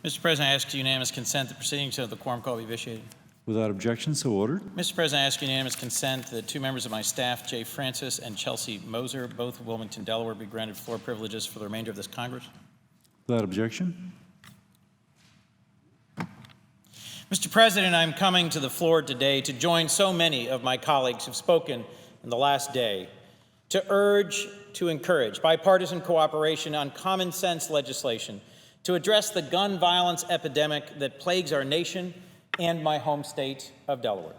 Mr. President, I ask unanimous consent that proceedings of the quorum call be vitiated. Without objection, so ordered. Mr. President, I ask unanimous consent that two members of my staff, Jay Francis and Chelsea Moser, both of Wilmington, Delaware, be granted floor privileges for the remainder of this Congress. Without objection. Mr. President, I'm coming to the floor today to join so many of my colleagues who've spoken in the last day to urge, to encourage bipartisan cooperation on common sense legislation to address the gun violence epidemic that plagues our nation and my home state of Delaware.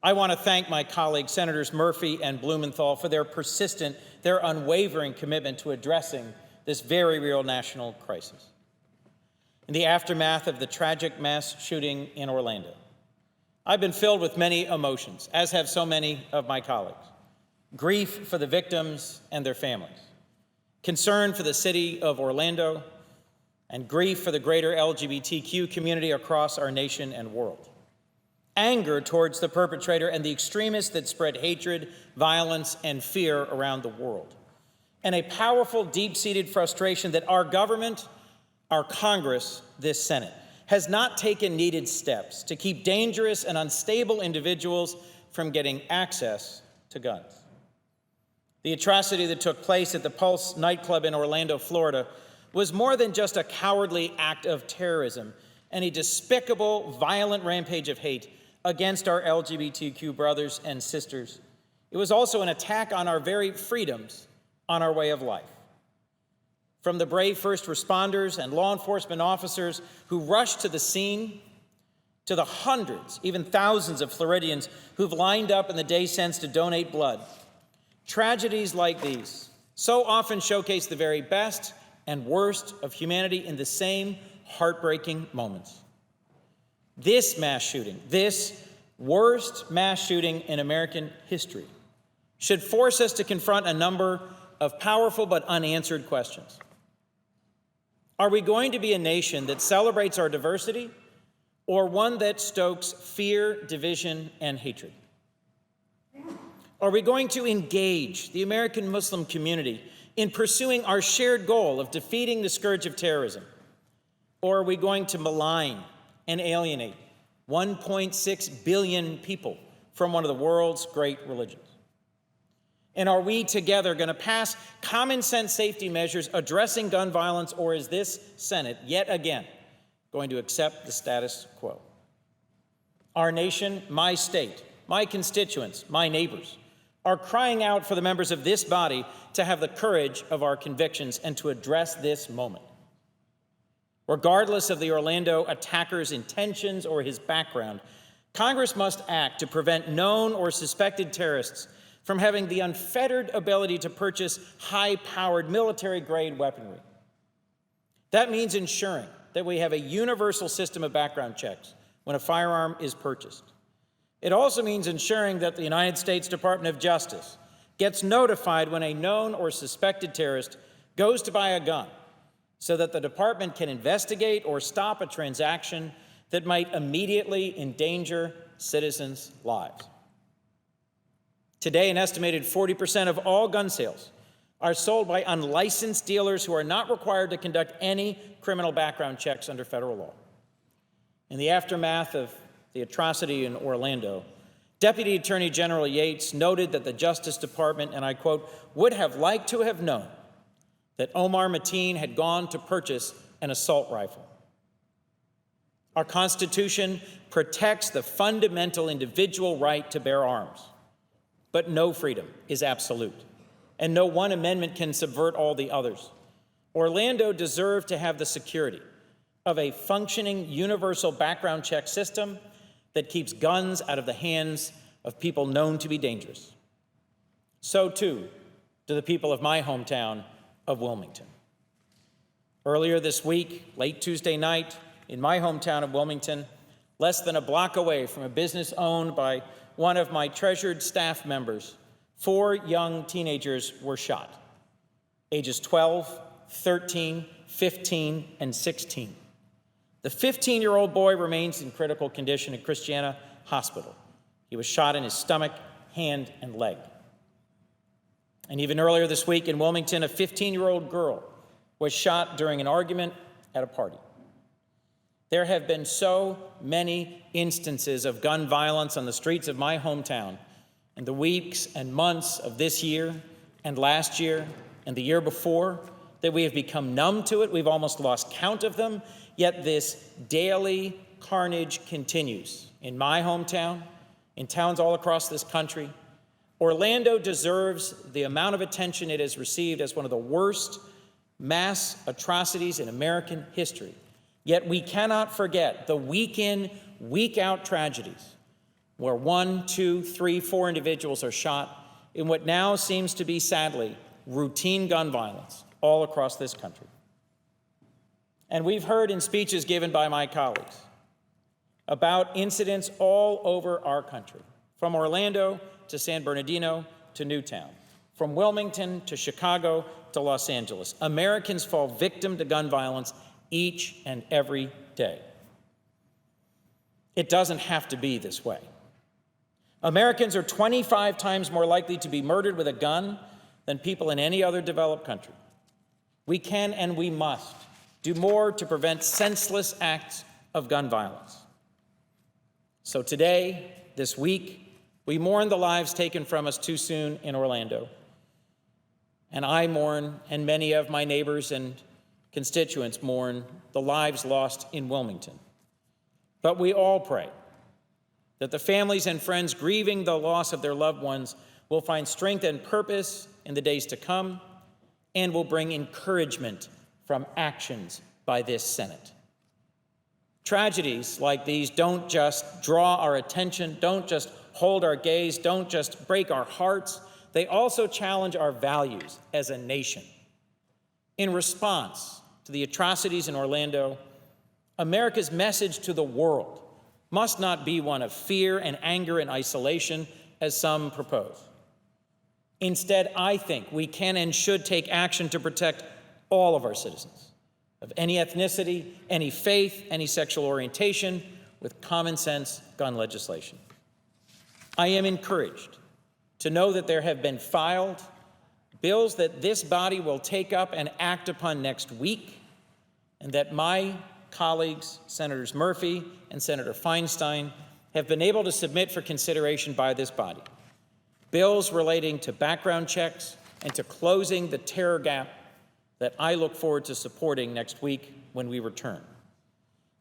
I want to thank my colleagues, Senators Murphy and Blumenthal, for their persistent, their unwavering commitment to addressing this very real national crisis. In the aftermath of the tragic mass shooting in Orlando, I've been filled with many emotions, as have so many of my colleagues. Grief for the victims and their families, concern for the city of Orlando, and grief for the greater LGBTQ community across our nation and world. Anger towards the perpetrator and the extremists that spread hatred, violence, and fear around the world. And a powerful, deep-seated frustration that our government, our Congress, this Senate, has not taken needed steps to keep dangerous and unstable individuals from getting access to guns. The atrocity that took place at the Pulse nightclub in Orlando, Florida, was more than just a cowardly act of terrorism and a despicable, violent rampage of hate against our LGBTQ brothers and sisters. It was also an attack on our very freedoms, on our way of life. From the brave first responders and law enforcement officers who rushed to the scene, to the hundreds, even thousands of Floridians who've lined up in the day since to donate blood. Tragedies like these so often showcase the very best and worst of humanity in the same heartbreaking moments. This mass shooting, this worst mass shooting in American history, should force us to confront a number of powerful but unanswered questions. Are we going to be a nation that celebrates our diversity, or one that stokes fear, division, and hatred? Are we going to engage the American Muslim community in pursuing our shared goal of defeating the scourge of terrorism? Or are we going to malign and alienate 1.6 billion people from one of the world's great religions? And are we together going to pass common sense safety measures addressing gun violence, or is this Senate yet again going to accept the status quo? Our nation, my state, my constituents, my neighbors, are crying out for the members of this body to have the courage of our convictions and to address this moment. Regardless of the Orlando attacker's intentions or his background, Congress must act to prevent known or suspected terrorists from having the unfettered ability to purchase high-powered military-grade weaponry. That means ensuring that we have a universal system of background checks when a firearm is purchased. It also means ensuring that the United States Department of Justice gets notified when a known or suspected terrorist goes to buy a gun, so that the department can investigate or stop a transaction that might immediately endanger citizens' lives. Today, an estimated 40% of all gun sales are sold by unlicensed dealers who are not required to conduct any criminal background checks under federal law. In the aftermath of the atrocity in Orlando, Deputy Attorney General Yates noted that the Justice Department, and I quote, would have liked to have known that Omar Mateen had gone to purchase an assault rifle. Our Constitution protects the fundamental individual right to bear arms, but no freedom is absolute, and no one amendment can subvert all the others. Orlando deserved to have the security of a functioning universal background check system that keeps guns out of the hands of people known to be dangerous. So too do the people of my hometown of Wilmington. Earlier this week, late Tuesday night, in my hometown of Wilmington, less than a block away from a business owned by one of my treasured staff members, 4 young teenagers were shot, ages 12, 13, 15, and 16. The 15-year-old boy remains in critical condition at Christiana Hospital. He was shot in his stomach, hand, and leg. And even earlier this week in Wilmington, a 15-year-old girl was shot during an argument at a party. There have been so many instances of gun violence on the streets of my hometown in the weeks and months of this year and last year and the year before that we have become numb to it. We've almost lost count of them, yet this daily carnage continues in my hometown, in towns all across this country. Orlando deserves the amount of attention it has received as one of the worst mass atrocities in American history. Yet we cannot forget the week-in, week-out tragedies where 1, 2, 3, 4 individuals are shot in what now seems to be, sadly, routine gun violence all across this country. And we've heard in speeches given by my colleagues about incidents all over our country, from Orlando to San Bernardino to Newtown, from Wilmington to Chicago to Los Angeles. Americans fall victim to gun violence each and every day. It doesn't have to be this way. Americans are 25 times more likely to be murdered with a gun than people in any other developed country. We can and we must do more to prevent senseless acts of gun violence. So today, this week, we mourn the lives taken from us too soon in Orlando. And I mourn, and many of my neighbors and constituents mourn, the lives lost in Wilmington. But we all pray that the families and friends grieving the loss of their loved ones will find strength and purpose in the days to come and will bring encouragement from actions by this Senate. Tragedies like these don't just draw our attention, don't just hold our gaze, don't just break our hearts. They also challenge our values as a nation. In response to the atrocities in Orlando, America's message to the world must not be one of fear and anger and isolation, as some propose. Instead, I think we can and should take action to protect all of our citizens, of any ethnicity, any faith, any sexual orientation, with common sense gun legislation. I am encouraged to know that there have been filed bills that this body will take up and act upon next week, and that my colleagues, Senators Murphy and Senator Feinstein, have been able to submit for consideration by this body. Bills relating to background checks and to closing the terror gap that I look forward to supporting next week when we return.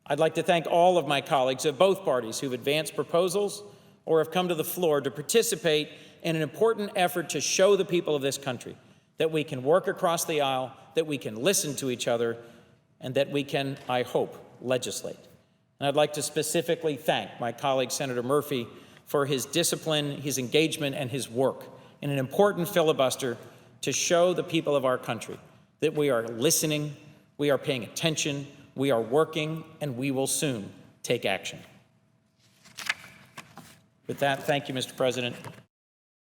I'd like to thank all of my colleagues of both parties who've advanced proposals or have come to the floor to participate in an important effort to show the people of this country that we can work across the aisle, that we can listen to each other, and that we can, I hope, legislate. And I'd like to specifically thank my colleague, Senator Murphy, for his discipline, his engagement, and his work in an important filibuster to show the people of our country that we are listening, we are paying attention, we are working, and we will soon take action. With that, thank you, Mr. President.